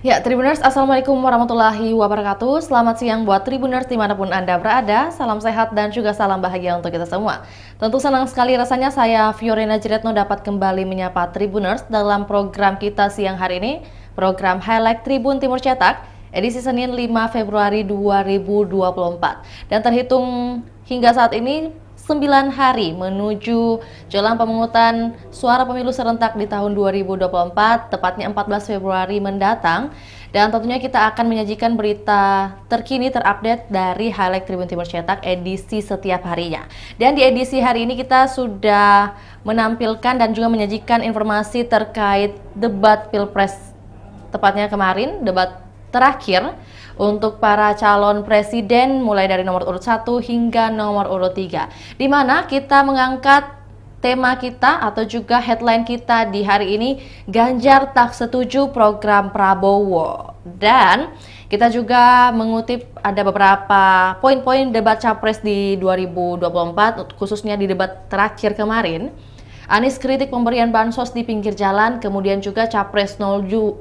Ya, Tribuners, Assalamualaikum warahmatullahi wabarakatuh. Selamat siang buat Tribuners dimanapun Anda berada. Salam sehat dan juga salam bahagia untuk kita semua. Tentu senang sekali rasanya saya, Fiorina Jiretno, dapat kembali menyapa Tribuners dalam program kita siang hari ini, program Highlight Tribun Timur Cetak, edisi Senin 5 Februari 2024. Dan terhitung hingga saat ini, 9 hari menuju jelang pemungutan suara pemilu serentak di tahun 2024, tepatnya 14 Februari mendatang. Dan tentunya kita akan menyajikan berita terkini terupdate dari Highlight Tribun Timur Cetak edisi setiap harinya. Dan di edisi hari ini kita sudah menampilkan dan juga menyajikan informasi terkait debat Pilpres, tepatnya kemarin, debat terakhir untuk para calon presiden mulai dari nomor urut 1 hingga nomor urut 3, di mana kita mengangkat tema kita atau juga headline kita di hari ini, Ganjar tak setuju program Prabowo. Dan kita juga mengutip ada beberapa poin-poin debat capres di 2024, khususnya di debat terakhir kemarin. Anies kritik pemberian bansos di pinggir jalan, kemudian juga Capres 02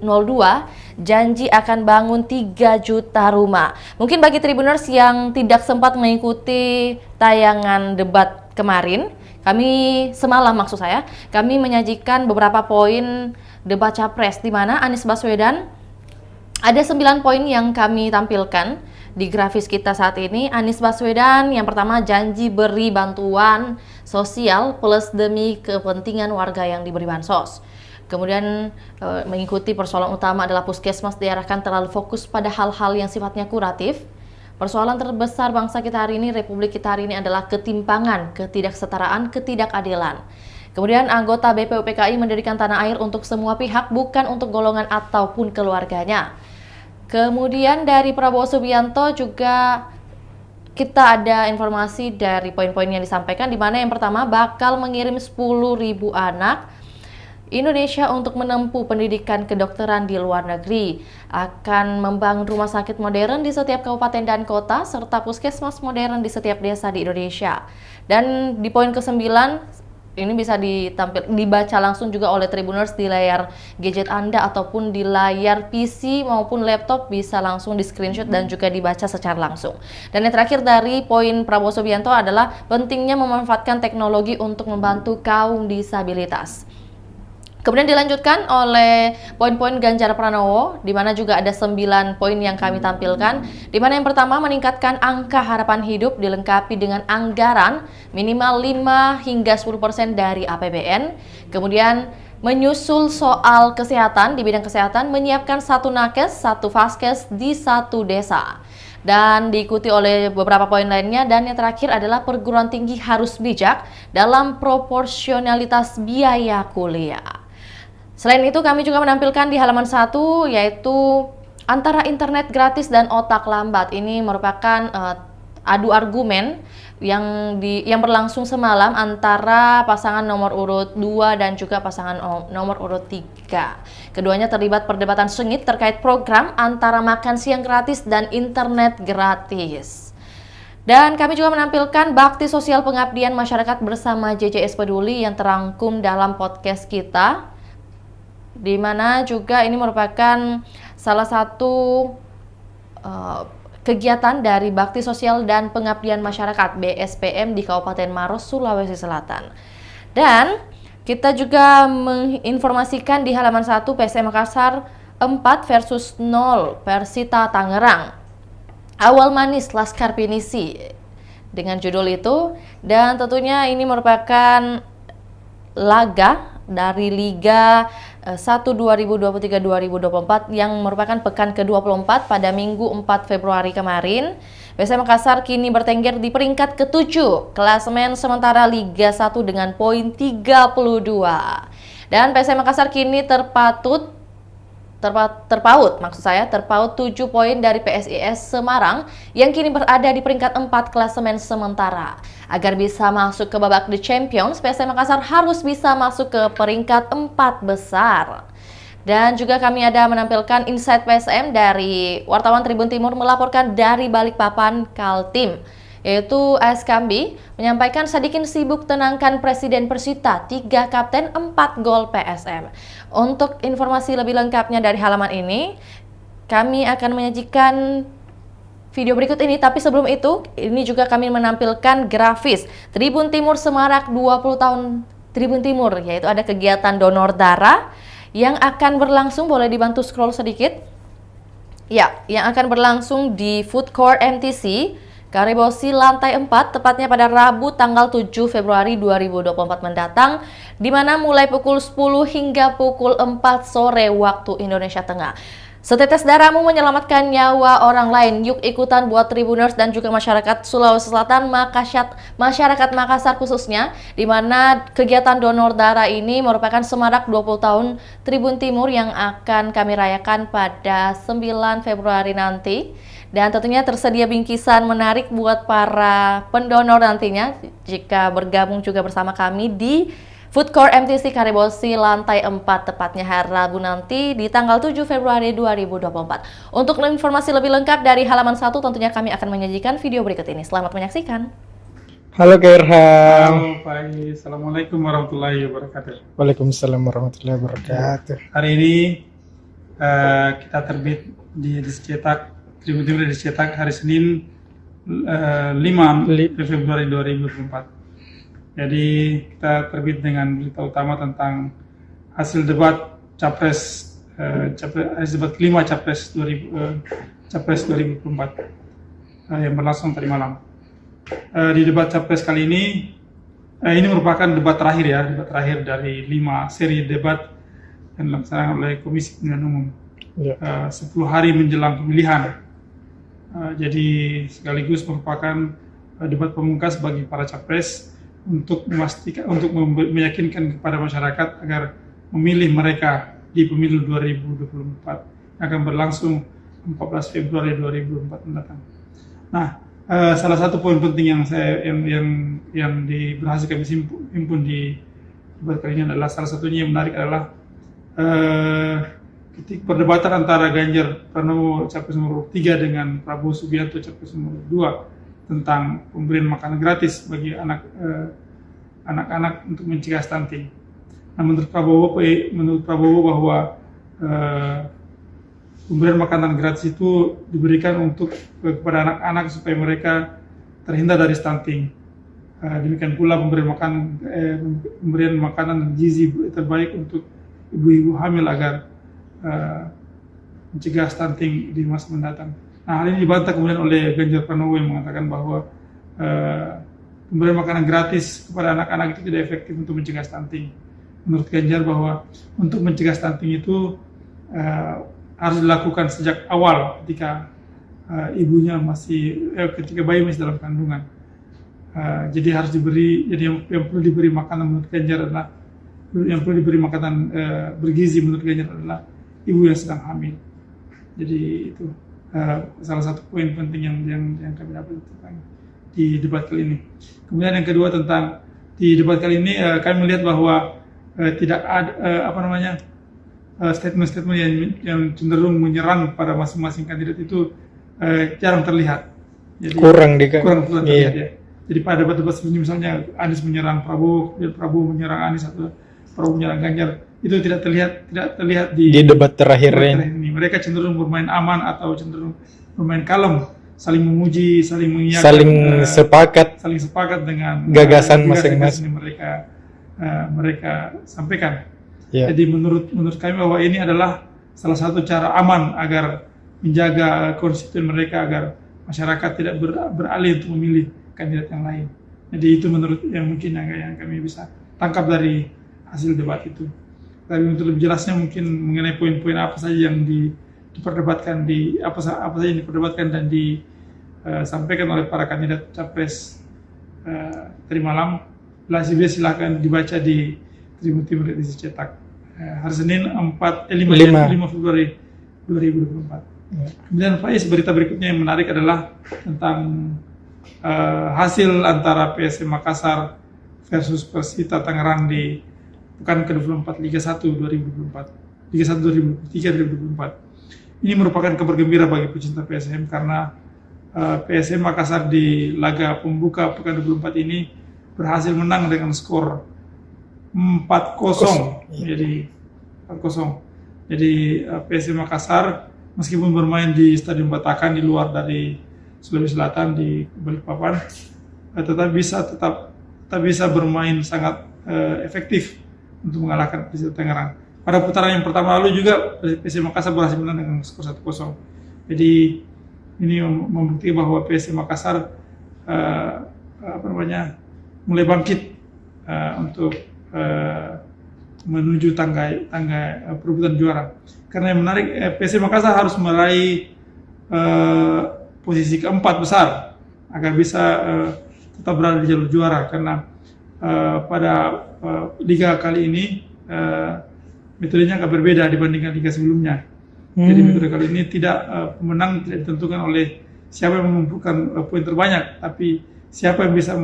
janji akan bangun 3 juta rumah. Mungkin bagi Tribuners yang tidak sempat mengikuti tayangan debat kemarin, kami menyajikan beberapa poin debat Capres di mana Anies Baswedan, ada 9 poin yang kami tampilkan di grafis kita saat ini. Anies Baswedan yang pertama, janji beri bantuan sosial plus demi kepentingan warga yang diberi bansos. Kemudian mengikuti persoalan utama adalah puskesmas diarahkan terlalu fokus pada hal-hal yang sifatnya kuratif. Persoalan terbesar bangsa kita hari ini, Republik kita hari ini adalah ketimpangan, ketidaksetaraan, ketidakadilan. Kemudian anggota BPUPKI mendirikan tanah air untuk semua pihak, bukan untuk golongan ataupun keluarganya. Kemudian dari Prabowo Subianto juga kita ada informasi dari poin-poin yang disampaikan, di mana yang pertama bakal mengirim 10.000 anak Indonesia untuk menempuh pendidikan kedokteran di luar negeri, akan membangun rumah sakit modern di setiap kabupaten dan kota, serta puskesmas modern di setiap desa di Indonesia. Dan di poin ke-9, ini bisa dibaca langsung juga oleh Tribuners di layar gadget Anda ataupun di layar PC maupun laptop, bisa langsung di screenshot dan juga dibaca secara langsung. Dan yang terakhir dari poin Prabowo Subianto adalah pentingnya memanfaatkan teknologi untuk membantu kaum disabilitas. Kemudian dilanjutkan oleh poin-poin Ganjar Pranowo, di mana juga ada 9 poin yang kami tampilkan, di mana yang pertama meningkatkan angka harapan hidup dilengkapi dengan anggaran minimal 5 hingga 10% dari APBN. Kemudian menyusul soal kesehatan, di bidang kesehatan menyiapkan 1 nakes, 1 vaskes di 1 desa. Dan diikuti oleh beberapa poin lainnya, dan yang terakhir adalah perguruan tinggi harus bijak dalam proporsionalitas biaya kuliah. Selain itu kami juga menampilkan di halaman 1 yaitu antara internet gratis dan otak lambat. Ini merupakan adu argumen yang berlangsung semalam antara pasangan nomor urut 2 dan juga pasangan nomor urut 3. Keduanya terlibat perdebatan sengit terkait program antara makan siang gratis dan internet gratis. Dan kami juga menampilkan bakti sosial pengabdian masyarakat bersama JJS Peduli yang terangkum dalam podcast kita, di mana juga ini merupakan salah satu kegiatan dari Bakti Sosial dan Pengabdian Masyarakat BSPM di Kabupaten Maros, Sulawesi Selatan. Dan kita juga menginformasikan di halaman 1 PSM Makassar 4 versus 0 Persita Tangerang. Awal manis Laskar Pinisi, dengan judul itu. Dan tentunya ini merupakan laga dari Liga 1 2023-2024 yang merupakan pekan ke-24 pada Minggu 4 Februari kemarin. PSM Makassar kini bertengger di peringkat ke-7 klasemen sementara Liga 1 dengan poin 32. Dan PSM Makassar kini terpaut 7 poin dari PSIS Semarang yang kini berada di peringkat 4 klasemen sementara. Agar bisa masuk ke babak The Champions, PSM Makassar harus bisa masuk ke peringkat 4 besar. Dan juga kami ada menampilkan Insight PSM dari wartawan Tribun Timur melaporkan dari Balikpapan Kaltim. yaitu AS Kambi, menyampaikan Sadikin sibuk tenangkan Presiden Persita, 3 kapten 4 gol PSM. Untuk informasi lebih lengkapnya dari halaman ini, kami akan menyajikan video berikut ini, tapi sebelum itu, ini juga kami menampilkan grafis Tribun Timur Semarak 20 tahun Tribun Timur, yaitu ada kegiatan donor darah yang akan berlangsung, boleh dibantu scroll sedikit. Ya, yang akan berlangsung di Food Court MTC, Karibosi lantai 4, tepatnya pada Rabu tanggal 7 Februari 2024 mendatang, di mana mulai pukul 10 hingga pukul 4 sore waktu Indonesia Tengah. Setetes darahmu menyelamatkan nyawa orang lain. Yuk ikutan buat Tribuners dan juga masyarakat Sulawesi Selatan, masyarakat Makassar khususnya, di mana kegiatan donor darah ini merupakan semarak 20 tahun Tribun Timur yang akan kami rayakan pada 9 Februari nanti. Dan tentunya tersedia bingkisan menarik buat para pendonor nantinya jika bergabung juga bersama kami di Food Court MTC Karibosi lantai 4, tepatnya hari Rabu nanti di tanggal 7 Februari 2024. Untuk informasi lebih lengkap dari halaman 1, tentunya kami akan menyajikan video berikut ini. Selamat menyaksikan. Halo Kak Irham. Halo Pak Ais. Assalamualaikum warahmatullahi wabarakatuh. Waalaikumsalam warahmatullahi wabarakatuh. Hari ini kita terbit di cetak Tribun Timur dicetak hari Senin 5 Februari 2024. Jadi kita terbit dengan berita utama tentang hasil debat Capres debat 5 Capres 2024 yang berlangsung tadi malam. Di debat Capres kali ini merupakan debat terakhir ya, debat terakhir dari 5 seri debat yang dilaksanakan oleh Komisi Pemilihan Umum. 10 hari menjelang pemilihan. Jadi sekaligus merupakan debat pemungkas bagi para capres untuk meyakinkan kepada masyarakat agar memilih mereka di pemilu 2024 yang akan berlangsung 14 Februari 2024 mendatang. Nah, salah satu poin penting yang berhasil kami himpun di debat kali ini adalah, salah satunya yang menarik adalah ketika perdebatan antara Ganjar Pranowo capres nomor 3 dengan Prabowo Subianto capres nomor 2 tentang pemberian makanan gratis bagi anak-anak untuk mencegah stunting. Nah, menurut Prabowo bahwa pemberian makanan gratis itu diberikan kepada anak-anak supaya mereka terhindar dari stunting. Demikian pula pemberian makanan gizi terbaik untuk ibu-ibu hamil agar mencegah stunting di masa mendatang. Nah, hal ini dibantah kemudian oleh Ganjar Pranowo yang mengatakan bahwa pemberian makanan gratis kepada anak-anak itu tidak efektif untuk mencegah stunting. Menurut Ganjar bahwa untuk mencegah stunting itu harus dilakukan sejak awal ketika ketika bayi masih dalam kandungan. Jadi harus diberi, yang perlu diberi makanan menurut Ganjar adalah bergizi menurut Ganjar adalah ibu yang sedang hamil. Jadi itu salah satu poin penting yang kami dapat di debat kali ini. Kemudian yang kedua di debat kali ini kami melihat bahwa tidak ada statement-statement yang cenderung menyerang pada masing-masing kandidat itu jarang terlihat. Jadi kurang terlihat ya. Jadi pada debat-debat sebelumnya misalnya Anies menyerang Prabowo, Prabowo menyerang Anies atau Prabowo menyerang Ganjar, itu tidak terlihat di debat terakhir ini. Mereka cenderung bermain aman atau cenderung bermain kalem, saling memuji, saling mengiyakan, saling sepakat dengan gagasan masing-masing mereka sampaikan. Jadi menurut kami bahwa ini adalah salah satu cara aman agar menjaga konstituen mereka agar masyarakat tidak beralih untuk memilih kandidat yang lain. Jadi itu menurut yang kami bisa tangkap dari hasil debat itu. Tapi untuk lebih jelasnya mungkin mengenai poin-poin apa saja yang diperdebatkan dan disampaikan oleh para kandidat capres tadi malam, silakan dibaca di Tribun Timur edisi cetak hari Senin 5 Februari 2024. Kemudian Faiz, berita berikutnya yang menarik adalah tentang hasil antara PSM Makassar versus Persita Tangerang di pekan ke-24 Liga 1 2024. Liga 1 2023-2024. Ini merupakan kabar gembira bagi pecinta PSM karena PSM Makassar di laga pembuka pekan 24 ini berhasil menang dengan skor 4-0. Jadi 4-0. Jadi PSM Makassar meskipun bermain di Stadion Batakan di luar dari Sulawesi Selatan di Balikpapan, tetap bisa bermain sangat efektif untuk mengalahkan Persita Tangerang. Pada putaran yang pertama lalu juga PSM Makassar berhasil menang dengan skor 1-0. Jadi ini membuktikan bahwa PSM Makassar mulai bangkit untuk menuju tangga perebutan juara. Karena yang menarik, PSM Makassar harus meraih posisi keempat besar agar bisa tetap berada di jalur juara. Karena pada liga kali ini metodenya agak berbeda dibandingkan liga sebelumnya. Jadi metode kali ini pemenang tidak ditentukan oleh siapa yang mengumpulkan poin terbanyak, tapi siapa yang bisa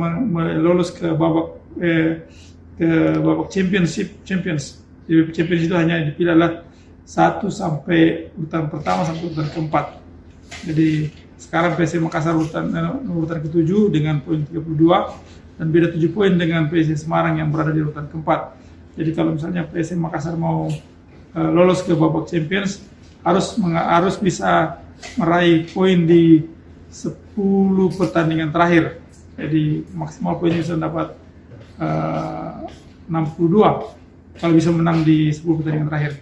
lolos ke babak Champions. Jadi Champions itu hanya dipilih adalah 1 sampai urutan pertama sampai urutan keempat. Jadi sekarang PSM Makassar urutan ke-7 dengan poin 32 dan beda 7 poin dengan PSM Semarang yang berada di urutan keempat. Jadi kalau misalnya PSM Makassar mau lolos ke babak Champions, harus bisa meraih poin di 10 pertandingan terakhir. Jadi maksimal poinnya bisa dapat 62 kalau bisa menang di 10 pertandingan terakhir.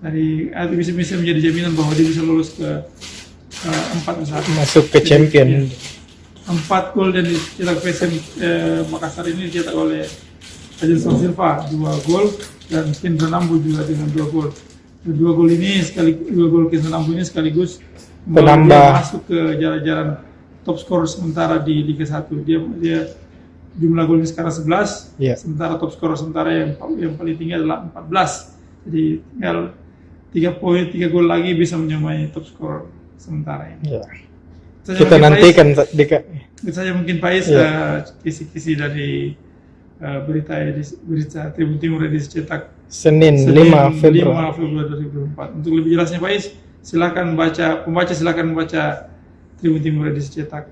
Jadi itu bisa menjadi jaminan bahwa dia bisa lolos ke 4 besar. Masuk ke champion. 4 gol yang dicetak PSM Makassar ini dicetak oleh Edinson Silva 2 gol dan Kendra Nambu juga dengan 2 gol. 2 gol Kendra Nambu ini sekaligus penambah masuk ke jalan-jalan top skor sementara di Liga 1. Dia jumlah golnya sekarang 11, sementara top skor sementara yang paling tinggi adalah 14. Jadi tinggal 3 gol lagi bisa menyamai top skor sementara ini. Ya. Kita nantikan Itu saja mungkin Pais kisi-kisi dari berita Tribun Timur edisi cetak Senin 5 Februari 2024. Untuk lebih jelasnya Pais, silakan membaca Tribun Timur edisi cetak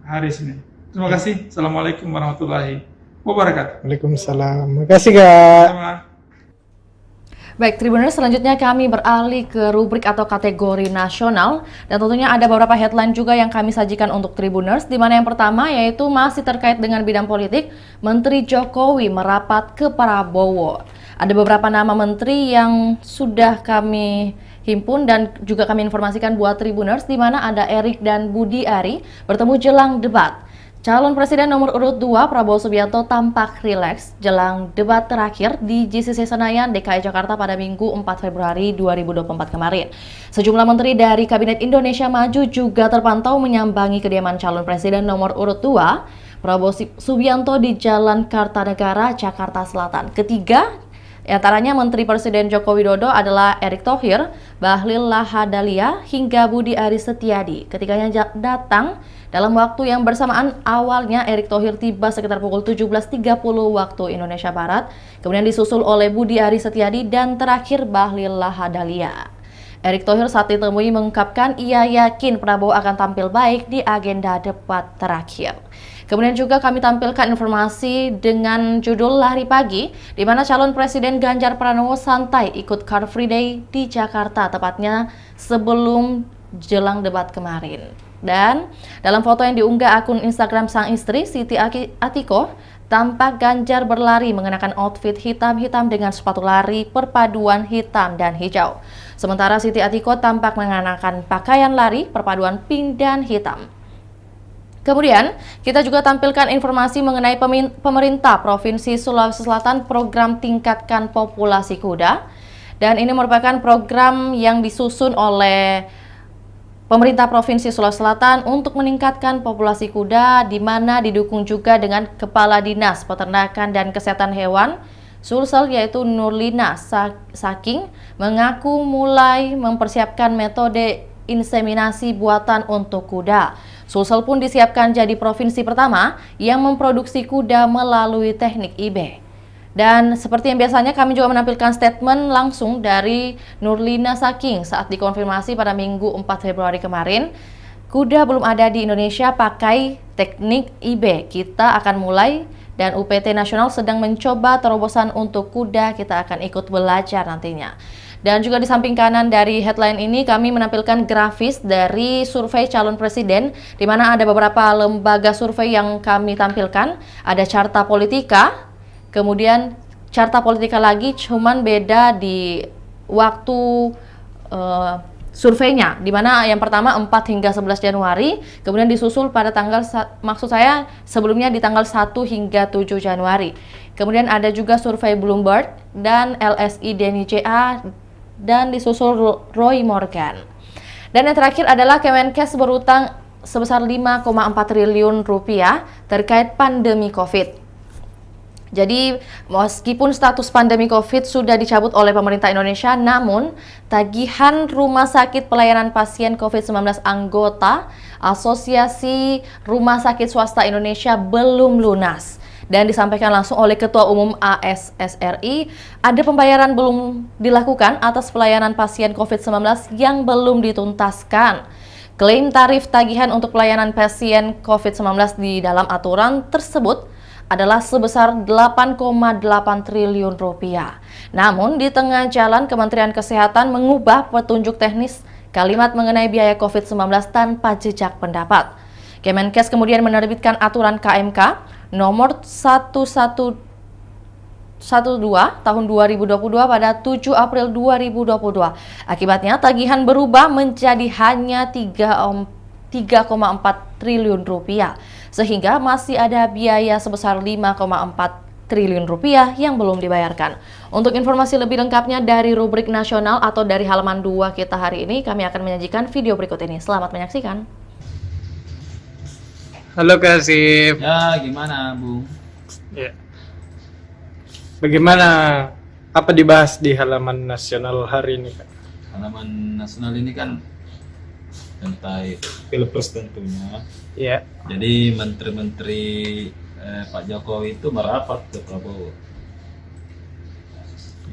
hari Senin. Terima kasih. Assalamualaikum warahmatullahi wabarakatuh. Waalaikumsalam. Makasih Kak. Sama. Baik, Tribuners, selanjutnya kami beralih ke rubrik atau kategori nasional, dan tentunya ada beberapa headline juga yang kami sajikan untuk Tribuners, di mana yang pertama yaitu masih terkait dengan bidang politik, Menteri Jokowi merapat ke Prabowo. Ada beberapa nama menteri yang sudah kami himpun dan juga kami informasikan buat Tribuners, di mana ada Erik dan Budi Ari bertemu jelang debat. Calon Presiden nomor urut 2 Prabowo Subianto tampak rileks jelang debat terakhir di JCC Senayan, DKI Jakarta pada Minggu 4 Februari 2024 kemarin. Sejumlah menteri dari Kabinet Indonesia Maju juga terpantau menyambangi kediaman calon Presiden nomor urut 2 Prabowo Subianto di Jalan Kartanegara, Jakarta Selatan. Ketiga antaranya Menteri Presiden Joko Widodo adalah Erick Thohir, Bahlil Lahadalia, hingga Budi Aris Setiadi. Ketiganya datang dalam waktu yang bersamaan. Awalnya Erick Thohir tiba sekitar pukul 17.30 waktu Indonesia Barat, kemudian disusul oleh Budi Aris Setiadi dan terakhir Bahlil Lahadalia. Erick Thohir saat ditemui mengungkapkan ia yakin Prabowo akan tampil baik di agenda debat terakhir. Kemudian juga kami tampilkan informasi dengan judul Lari Pagi, di mana calon Presiden Ganjar Pranowo santai ikut Car Free Day di Jakarta, tepatnya sebelum jelang debat kemarin. Dan dalam foto yang diunggah akun Instagram sang istri, Siti Atiko, tampak Ganjar berlari mengenakan outfit hitam-hitam dengan sepatu lari perpaduan hitam dan hijau. Sementara Siti Atiko tampak mengenakan pakaian lari perpaduan pink dan hitam. Kemudian, kita juga tampilkan informasi mengenai pemerintah Provinsi Sulawesi Selatan program tingkatkan populasi kuda. Dan ini merupakan program yang disusun oleh pemerintah Provinsi Sulawesi Selatan untuk meningkatkan populasi kuda, di mana didukung juga dengan Kepala Dinas Peternakan dan Kesehatan Hewan Sulsel, yaitu Nurlina Saking, mengaku mulai mempersiapkan metode inseminasi buatan untuk kuda. Sulsel pun disiapkan jadi provinsi pertama yang memproduksi kuda melalui teknik IB. Dan seperti yang biasanya kami juga menampilkan statement langsung dari Nurlina Saking saat dikonfirmasi pada Minggu 4 Februari kemarin. Kuda belum ada di Indonesia pakai teknik IB. Kita akan mulai dan UPT Nasional sedang mencoba terobosan untuk kuda, kita akan ikut belajar nantinya. Dan juga di samping kanan dari headline ini kami menampilkan grafis dari survei calon presiden, di mana ada beberapa lembaga survei yang kami tampilkan. Ada Carta Politika, kemudian Carta Politika lagi, cuman beda di waktu surveinya, di mana yang pertama 4 hingga 11 Januari, kemudian disusul pada tanggal, maksud saya sebelumnya di tanggal 1 hingga 7 Januari. Kemudian ada juga survei Bloomberg dan LSI Denny CA, dan disusul Roy Morgan. Dan yang terakhir adalah Kemenkes berutang sebesar 5,4 triliun rupiah terkait pandemi COVID. Jadi meskipun status pandemi COVID sudah dicabut oleh pemerintah Indonesia, namun tagihan Rumah Sakit Pelayanan Pasien COVID-19 anggota Asosiasi Rumah Sakit Swasta Indonesia belum lunas. Dan disampaikan langsung oleh Ketua Umum ASSRI, ada pembayaran belum dilakukan atas pelayanan pasien COVID-19 yang belum dituntaskan. Klaim tarif tagihan untuk pelayanan pasien COVID-19 di dalam aturan tersebut adalah sebesar 8,8 triliun rupiah. Namun di tengah jalan Kementerian Kesehatan mengubah petunjuk teknis kalimat mengenai biaya COVID-19 tanpa jejak pendapat. Kemenkes kemudian menerbitkan aturan KMK nomor 1112 tahun 2022 pada 7 April 2022. Akibatnya tagihan berubah menjadi hanya 3,4 triliun rupiah, sehingga masih ada biaya sebesar 5,4 triliun rupiah yang belum dibayarkan. Untuk informasi lebih lengkapnya dari rubrik nasional atau dari halaman 2 kita hari ini, kami akan menyajikan video berikut ini. Selamat menyaksikan. Halo Kak Asif. Ya, gimana, Bung? Ya. Bagaimana apa dibahas di halaman nasional hari ini, Kak? Halaman nasional ini kan tentang Pilpres tentunya. Ya. Jadi menteri-menteri Pak Jokowi itu merapat ke Prabowo.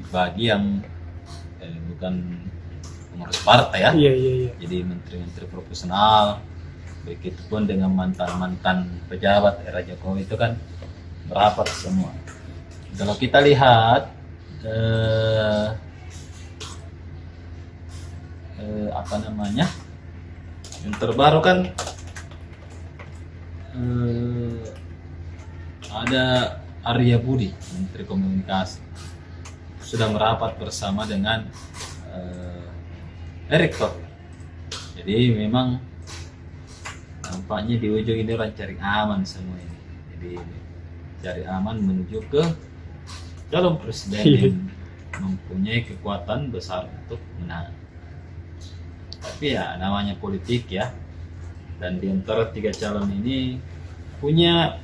Bagi yang bukan pengurus partai ya. Iya. Jadi menteri-menteri profesional. Begitupun dengan mantan-mantan pejabat era Jokowi itu kan merapat semua. Kalau kita lihat apa namanya, yang terbaru kan ada Arya Budi, Menteri Komunikasi, sudah merapat bersama dengan Erick Thohir. Jadi memang nampaknya di ujung ini orang cari aman semua ini. Jadi cari aman menuju ke calon presiden yang mempunyai kekuatan besar untuk menang. Tapi ya namanya politik ya. Dan di antara 3 calon ini punya,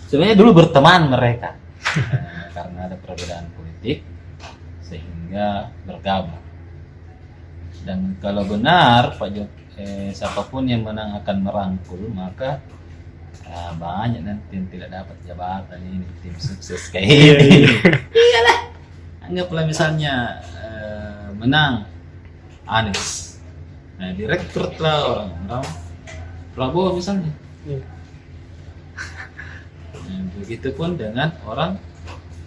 sebenarnya dulu berteman mereka karena ada perbedaan politik sehingga bergabung. Dan kalau benar Pak siapapun yang menang akan merangkul, maka banyak nanti yang tidak dapat jabatan ini, tim sukses kayak ini. Iyalah, anggaplah misalnya menang Anies, nah direkrut lah orang Prabowo misalnya. Nah, begitupun dengan orang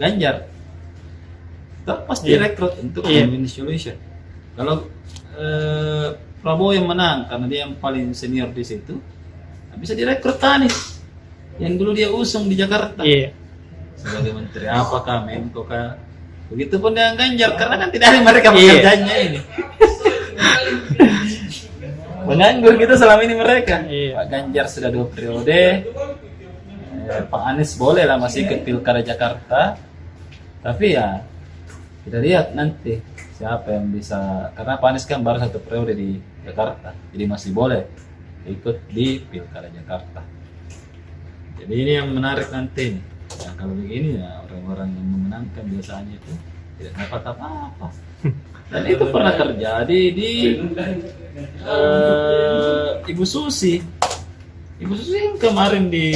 Ganjar, tetap pasti direkrut untuk win-win solution. Kalau Prabowo yang menang karena dia yang paling senior di situ, bisa direkrut Anies yang dulu dia usung di Jakarta sebagai menteri apakah, Menko kah. Begitupun dengan Ganjar, karena kan tidak ada mereka pekerjaannya ini. Menganggur gitu selama ini mereka. Pak Ganjar sudah 2 periode, Pak Anies boleh lah masih ikut pilkada Jakarta, tapi ya kita lihat nanti siapa yang bisa, karena Pak Anies kan baru 1 periode di Jakarta, jadi masih boleh ikut di pilkada Jakarta. Jadi ini yang menarik nanti nih. Nah, kalau begini ya orang-orang yang memenangkan biasanya itu tidak dapat apa-apa. Dan itu pernah terjadi di Ibu Susi. Ibu Susi yang kemarin di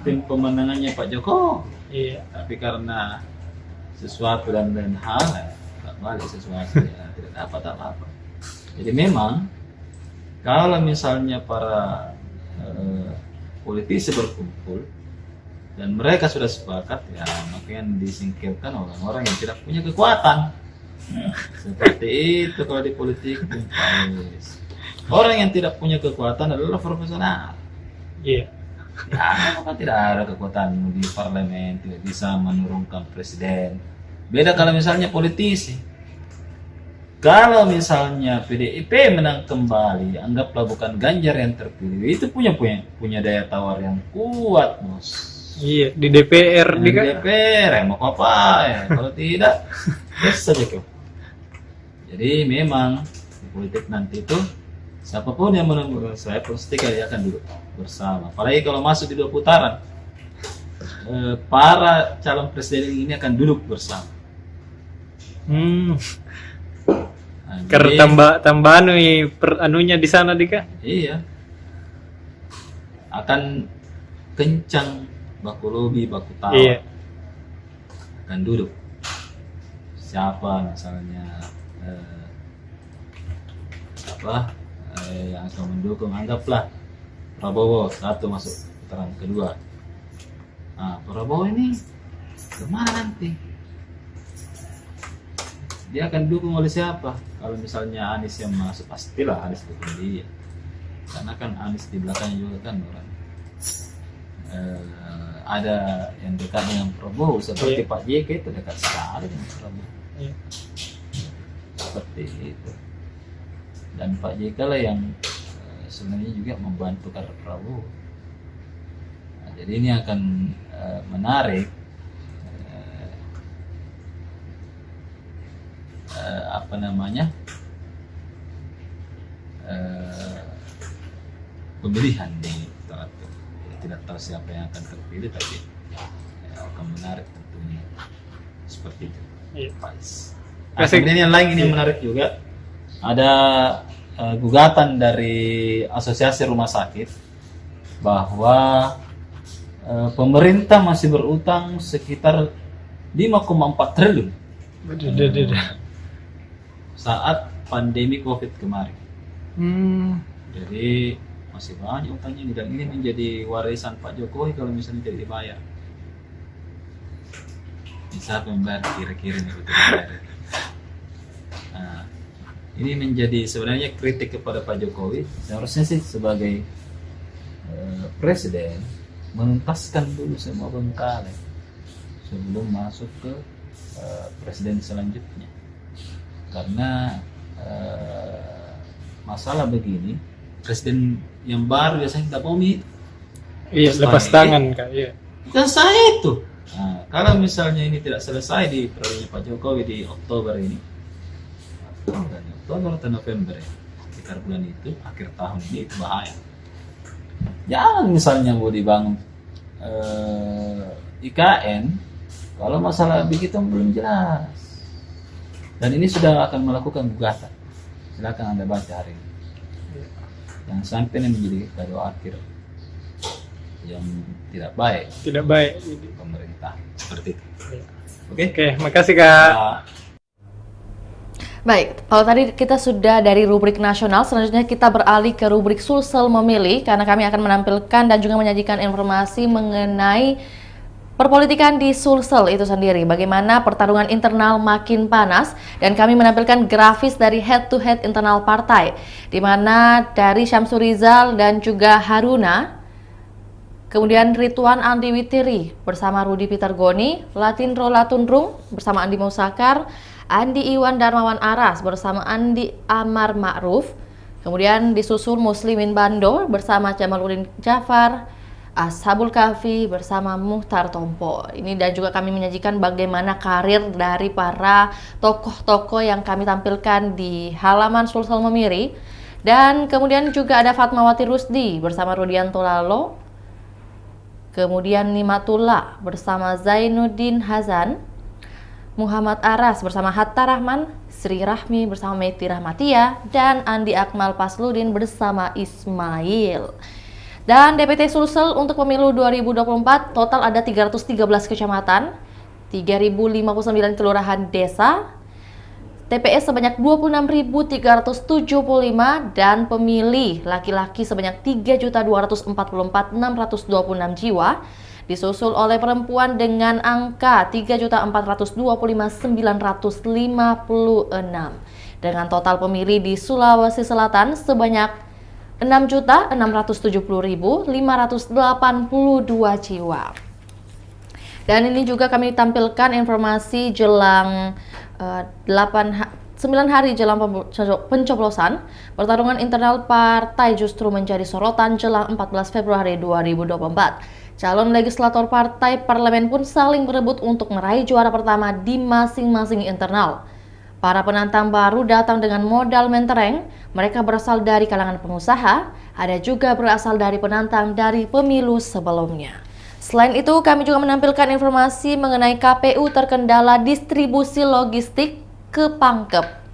tim pemenangannya Pak Jokowi. Tapi karena sesuatu dan lain hal, balik sesuatu ya tidak dapat apa-apa. Jadi memang kalau misalnya para politisi berkumpul, dan mereka sudah sepakat, ya makanya disingkirkan orang-orang yang tidak punya kekuatan. Seperti itu kalau di politik, Bung Faiz. Orang yang tidak punya kekuatan adalah profesional. Iya. Ya, maka tidak ada kekuatan di parlemen, tidak bisa menurunkan presiden. Beda kalau misalnya politisi. Kalau misalnya PDIP menang kembali, anggaplah bukan Ganjar yang terpilih, itu punya daya tawar yang kuat, Bos. Iya, di DPR Di DPR, mau apa ya? Kalau tidak, terus saja kok. Jadi memang di politik nanti itu siapapun yang menang, saya pasti kalian akan duduk bersama. Apalagi kalau masuk di 2 putaran, para calon presiden ini akan duduk bersama. Nah, Karena tambah anunya di sana Dika. Iya. Akan kencang baku lobi, baku tawa. Iya. Akan duduk. Siapa misalnya yang akan mendukung, anggaplah Prabowo satu masuk putaran kedua. Nah, Prabowo ini kemana nanti? Dia akan dukung oleh siapa? Kalau misalnya Anies yang masuk, pastilah Anies dukung dia. Karena kan Anies di belakangnya juga kan orang ada yang dekat dengan Prabowo, seperti Pak JK itu dekat sekali dengan Prabowo. Seperti itu. Dan Pak JK lah yang sebenarnya juga membantu kader Prabowo. Nah, jadi ini akan menarik pemilihan di teratur. Tidak tahu siapa yang akan terpilih, tapi akan menarik tentunya seperti itu. Iya. Nah, kemudian yang lain ini yang menarik juga, ada gugatan dari Asosiasi Rumah Sakit bahwa pemerintah masih berutang sekitar 5,4 triliun saat pandemi COVID kemarin. Jadi masih banyak utangnya, dan ini menjadi warisan Pak Jokowi kalau misalnya tidak dibayar. Bisa membayar kira-kira nih dibayar. Nah, ini menjadi sebenarnya kritik kepada Pak Jokowi. Seharusnya sih sebagai presiden menuntaskan dulu semua bengkale sebelum masuk ke presiden selanjutnya. Karena masalah begini, presiden yang baru biasanya tidak mau lepas tangan Kak. Iya. Bukan saya itu. Nah, kalau misalnya ini tidak selesai di periode Pak Jokowi di Oktober ini, Oktober atau November ya, sekitar bulan itu, akhir tahun ini, itu bahaya. Jangan misalnya mau dibangun IKN kalau masalah begitu belum jelas. Dan ini sudah akan melakukan gugatan. Silakan Anda baca hari ini. Yang sampai ini menjadi kado akhir yang tidak baik. Tidak baik Pemerintah seperti itu. Oke, makasih Kak. Baik, kalau tadi kita sudah dari rubrik nasional, selanjutnya kita beralih ke rubrik Sulsel Memilih, karena kami akan menampilkan dan juga menyajikan informasi mengenai perpolitikan di Sulsel itu sendiri. Bagaimana pertarungan internal makin panas, dan kami menampilkan grafis dari head to head internal partai, di mana dari Syamsur Rizal dan juga Haruna, kemudian Ridwan Andi Witiri bersama Rudi Pitergoni, Latindro Latunrung bersama Andi Mausakar, Andi Iwan Darmawan Aras bersama Andi Amar Ma'ruf, kemudian disusul Muslimin Bando bersama Jamaluddin Jafar, Ashabul Kahfi bersama Muhtar Tompo. Ini dan juga kami menyajikan bagaimana karir dari para tokoh-tokoh yang kami tampilkan di halaman Sulsel Memilih. Dan kemudian juga ada Fatmawati Rusdi bersama Rudianto Lalo, kemudian Nimatullah bersama Zainuddin Hazan, Muhammad Aras bersama Hatta Rahman, Sri Rahmi bersama Meti Rahmatia, dan Andi Akmal Pasludin bersama Ismail. Dan DPT Sulsel untuk pemilu 2024 total ada 313 kecamatan, 3.059 kelurahan desa, TPS sebanyak 26.375, dan pemilih laki-laki sebanyak 3.244.626 jiwa, disusul oleh perempuan dengan angka 3.425.956 dengan total pemilih di Sulawesi Selatan sebanyak 6.670.582 jiwa. Dan ini juga kami tampilkan informasi jelang 9 hari jelang pencoblosan, pertarungan internal partai justru menjadi sorotan jelang 14 Februari 2024. Calon legislator partai parlemen pun saling berebut untuk meraih juara pertama di masing-masing internal. Para penantang baru datang dengan modal mentereng, mereka berasal dari kalangan pengusaha, ada juga berasal dari penantang dari pemilu sebelumnya. Selain itu, kami juga menampilkan informasi mengenai KPU terkendala distribusi logistik ke Pangkep.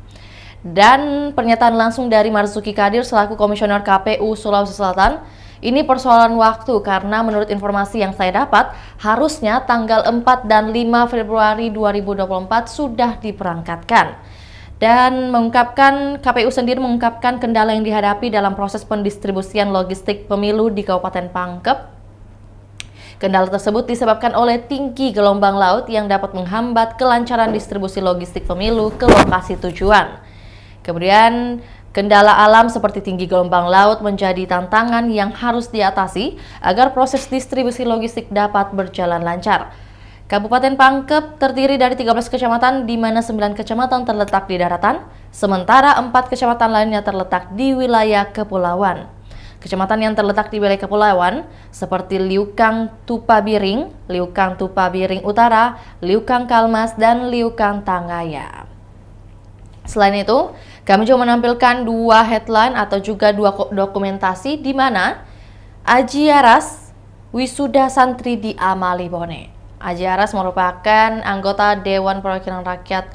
Dan pernyataan langsung dari Marzuki Kadir selaku Komisioner KPU Sulawesi Selatan, ini persoalan waktu karena menurut informasi yang saya dapat, harusnya tanggal 4 dan 5 Februari 2024 sudah diberangkatkan. Dan KPU sendiri mengungkapkan kendala yang dihadapi dalam proses pendistribusian logistik pemilu di Kabupaten Pangkep. Kendala tersebut disebabkan oleh tinggi gelombang laut yang dapat menghambat kelancaran distribusi logistik pemilu ke lokasi tujuan. Kemudian, kendala alam seperti tinggi gelombang laut menjadi tantangan yang harus diatasi agar proses distribusi logistik dapat berjalan lancar. Kabupaten Pangkep terdiri dari 13 kecamatan di mana 9 kecamatan terletak di daratan, sementara 4 kecamatan lainnya terletak di wilayah kepulauan. Kecamatan yang terletak di wilayah kepulauan seperti Liukang Tupabiring, Liukang Tupabiring Utara, Liukang Kalmas, dan Liukang Tangaya. Selain itu, kami juga menampilkan 2 headline atau juga 2 dokumentasi di mana Aji Aras wisuda santri di Amalibone. Aji Aras merupakan anggota Dewan Perwakilan Rakyat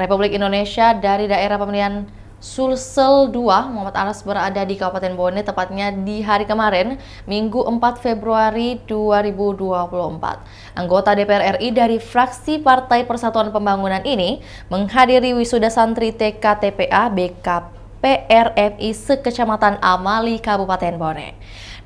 Republik Indonesia dari daerah pemilihan Sulsel 2. Muhammad Aras berada di Kabupaten Bone, tepatnya di hari kemarin, Minggu 4 Februari 2024. Anggota DPR RI dari fraksi Partai Persatuan Pembangunan ini menghadiri wisuda santri TKTPA BKPRMI sekecamatan Amali, Kabupaten Bone.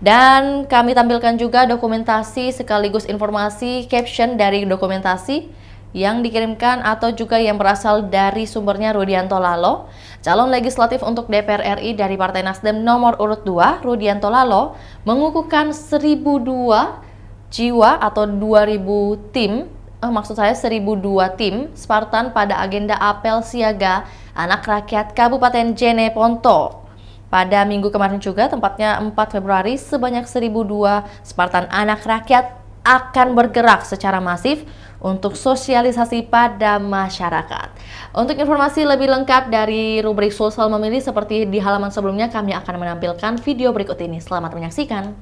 Dan kami tampilkan juga dokumentasi sekaligus informasi caption dari dokumentasi yang dikirimkan atau juga yang berasal dari sumbernya Rudianto Lalo, calon legislatif untuk DPR RI dari Partai Nasdem nomor urut 2. Rudianto Lalo mengukuhkan 1.002 jiwa atau 2.000 tim, 1.002 tim Spartan pada agenda apel siaga anak rakyat Kabupaten Jeneponto. Pada minggu kemarin juga, tempatnya 4 Februari, sebanyak 1.002 Spartan anak rakyat akan bergerak secara masif untuk sosialisasi pada masyarakat. Untuk informasi lebih lengkap dari rubrik sosial memilih seperti di halaman sebelumnya, kami akan menampilkan video berikut ini. Selamat menyaksikan.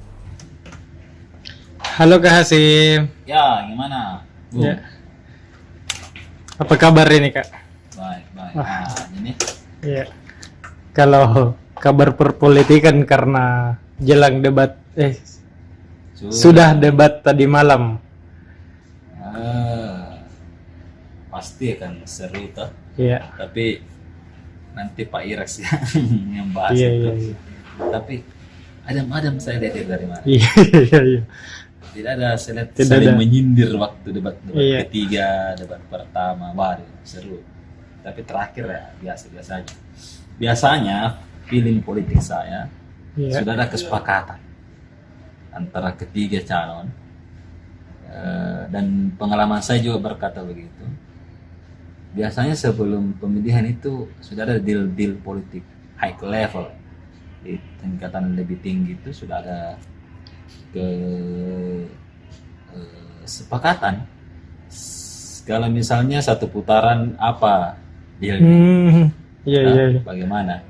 Halo Kak Hasim. Ya, gimana? Bu? Ya. Apa kabar ini Kak? Baik. Nah, ini Iya. Kalau kabar perpolitikan karena jelang debat, sudah debat tadi malam. Pasti akan seru toh. Iya. Tapi nanti Pak Irex yang bahas Iya, itu. iya. Tapi adem-adem saya lihat dari mana. Iya. Tidak ada saling Tidak ada. menyindir waktu debat Iya. ketiga, debat pertama, baru seru. Tapi terakhir ya biasa-biasa aja. Biasanya feeling politik saya Iya. sudah ada kesepakatan antara ketiga calon. Dan pengalaman saya juga berkata begitu. Biasanya sebelum pemilihan itu sudah ada deal-deal politik high level, di tingkatan lebih tinggi itu sudah ada kesepakatan. Kalau misalnya satu putaran apa dealnya, Iya. bagaimana?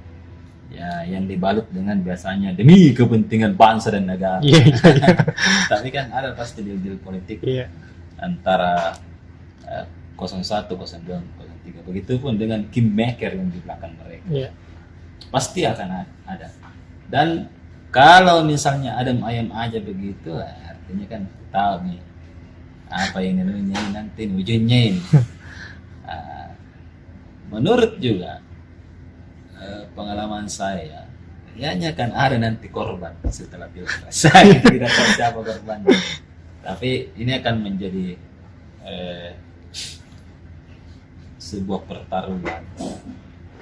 Ya, yang dibalut dengan biasanya demi kepentingan bangsa dan negara. Iya. Tapi kan ada pasti deal-deal politik Iya. antara 01, 02, 03. Begitupun dengan kingmaker yang di belakang mereka. Iya. Pasti akan ada. Dan kalau misalnya adem ayam aja begitu, artinya kan tahu nih apa yang namanya nanti ujungnya ini. Menurut juga pengalaman saya kayaknya kan ada nanti korban setelah pilpres. Saya tidak tahu siapa korbannya. Tapi ini akan menjadi sebuah pertarungan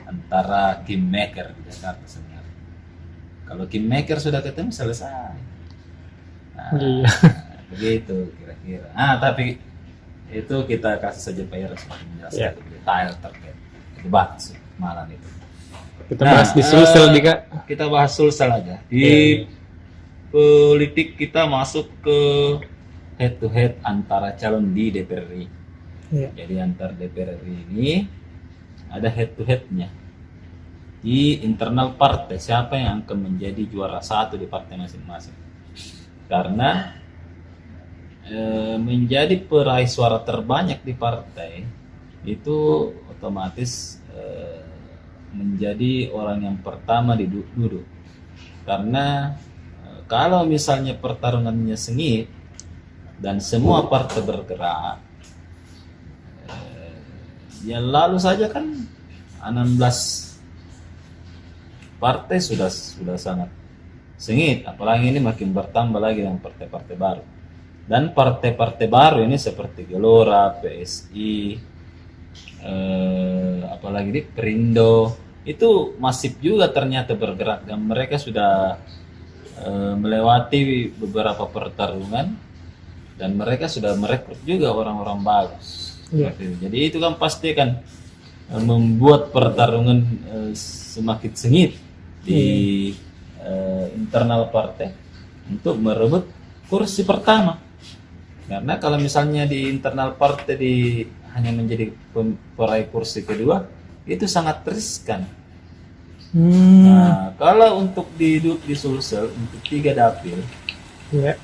antara kingmaker di Jakarta sebenarnya. Kalau kingmaker sudah ketemu selesai. Nah, Iya. begitu kira-kira. Tapi itu kita kasih saja Pak Ira semakin menjelaskan Iya. lebih detail terkait debat malam itu. Kita bahas di Sulsel juga. Kita bahas Sulsel aja. Di Iya. politik kita masuk ke head to head antara calon di DPR RI. Iya. Jadi antar DPR RI ini ada head to headnya di internal partai, siapa yang akan menjadi juara satu di partai masing-masing. Karena menjadi peraih suara terbanyak di partai itu otomatis menjadi orang yang pertama duduk. Karena kalau misalnya pertarungannya sengit dan semua partai bergerak, ya lalu saja kan 16 partai sudah sangat sengit, apalagi ini makin bertambah lagi dengan partai-partai baru. Dan partai-partai baru ini seperti Gelora, PSI, apalagi di Perindo, itu masif juga ternyata bergerak dan mereka sudah melewati beberapa pertarungan dan mereka sudah merekrut juga orang-orang bagus. Iya. Jadi itu kan pasti kan membuat pertarungan semakin sengit di internal partai untuk merebut kursi pertama. Karena kalau misalnya di internal partai hanya menjadi peraih kursi kedua, itu sangat riskan. Nah, kalau untuk duduk di Sulsel untuk 3 dapil, Iya.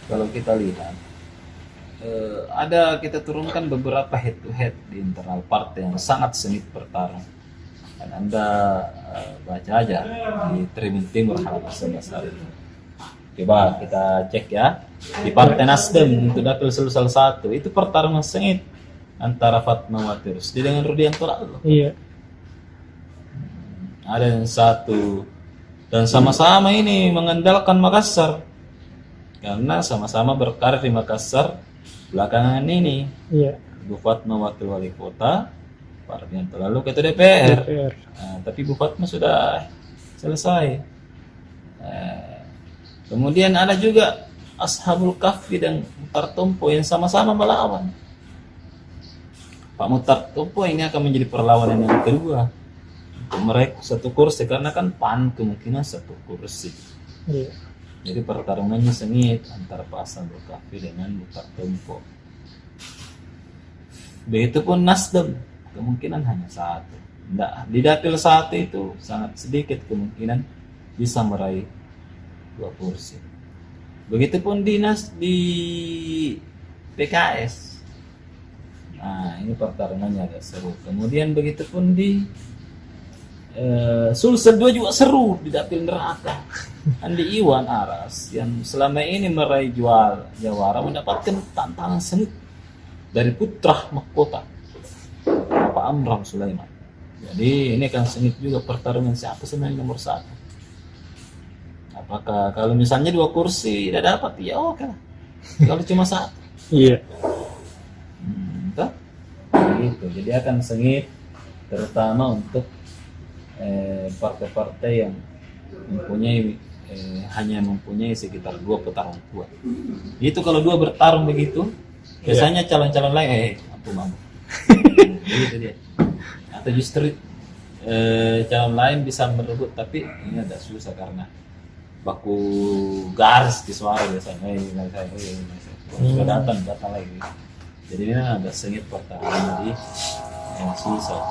kalau kita lihat kita turunkan beberapa head to head di internal partai yang sangat sengit bertarung. Dan Anda baca aja di Tribun Timur halaman 11. Coba kita cek ya. Di Partai Nasdem untuk dapil Sulsel 1 itu pertarungan sengit antara Fatmawati Rusdi dengan Rudianto Lalu. Iya. Ada yang satu dan sama-sama ini mengandalkan Makassar karena sama-sama berkarir di Makassar belakangan ini. Iya. Bu Fatma wakil wali kota, Pak Rudianto Lalu ketua DPR. DPR. Nah, tapi Bu Fatma sudah selesai. Kemudian ada juga Ashabul Kahfi dan Mutar Tompo yang sama-sama melawan. Pak Mutar Tompo ini akan menjadi perlawanan yang kedua untuk mereka satu kursi karena kan PAN kemungkinan satu kursi. Iya. Jadi pertarungannya sengit antara Pak Ashabul Kahfi dengan Mutar Tompo. Begitupun Nasdem kemungkinan hanya satu. Di dapil 1 itu sangat sedikit kemungkinan bisa meraih 2 kursi. Begitupun di PKS. Nah, ini pertarungannya agak seru. Kemudian begitupun di Sulsel 2 juga seru di dapil neraka. Andi Iwan Aras yang selama ini meraih jawara mendapatkan tantangan sengit dari putra mahkota Bapak Amram Sulaiman. Jadi ini kan sengit juga pertarungan siapa sebenarnya nomor 1. Apakah kalau misalnya 2 kursi tidak dapat, ya oke lah. Kalau cuma 1, Iya. toh? Gitu. Jadi akan sengit, terutama untuk partai-partai yang mempunyai hanya mempunyai sekitar 2 petarung kuat. Itu kalau 2 bertarung begitu, biasanya calon-calon lain mampu. Gitu dia. Atau justru calon lain bisa merebut, tapi ini agak susah karena baku garis di suara biasanya. Sudah datang lagi. Jadi ini agak sengit pertarungan di Sulsel.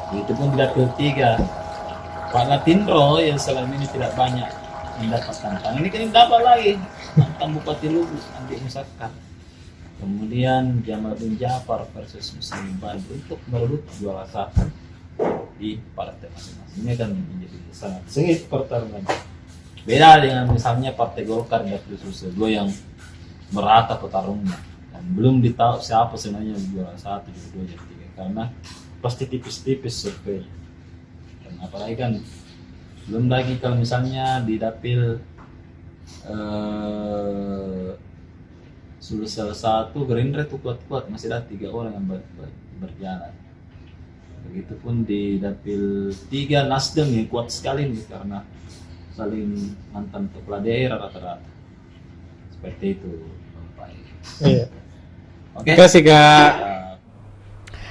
Itu pun di dapil 3 Pak Latindro yang selama ini tidak banyak mendapat tantangan, ini kan dapat lagi tantang Bupati Lubu Andi Musakar. Kemudian Jamal bin Jafar versus Muslim Bandung untuk merebut juara 1 di partai masing-masing. Ini akan menjadi sangat sengit pertarungan. Beda dengan misalnya Partai Golkar di dapil Sulsel 2 yang merata petarungnya dan belum ditahu siapa sebenarnya juara 1, juara 2, juara 3 karena pasti tipis-tipis survei. Dan apalagi kan Belum lagi kalau misalnya di dapil Sulsel 1 Gerindra itu kuat-kuat, masih ada 3 orang yang berjalan. Begitupun di dapil 3 Nasdem yang kuat sekali nih karena saling mantan kepala daerah rata-rata. Seperti itu, Bapak. Iya. Oke. Terima kasih Kak.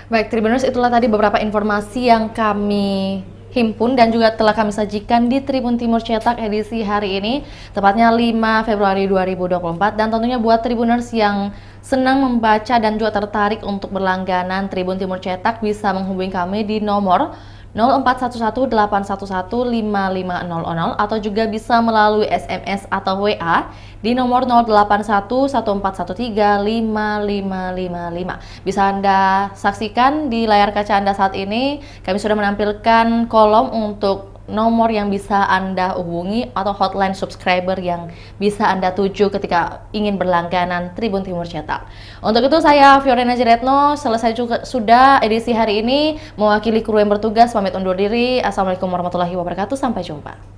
Baik, Tribuners, itulah tadi beberapa informasi yang kami himpun dan juga telah kami sajikan di Tribun Timur Cetak edisi hari ini, tepatnya 5 Februari 2024. Dan tentunya buat Tribuners yang senang membaca dan juga tertarik untuk berlangganan Tribun Timur Cetak bisa menghubungi kami di nomor 041181155000 atau juga bisa melalui SMS atau WA di nomor 081141355555. Bisa Anda saksikan di layar kaca Anda saat ini, kami sudah menampilkan kolom untuk nomor yang bisa Anda hubungi atau hotline subscriber yang bisa Anda tuju ketika ingin berlangganan Tribun Timur Cetak. Untuk itu saya Fiorina Jiretno, selesai juga sudah edisi hari ini, mewakili kru yang bertugas pamit undur diri. Assalamualaikum warahmatullahi wabarakatuh, sampai jumpa.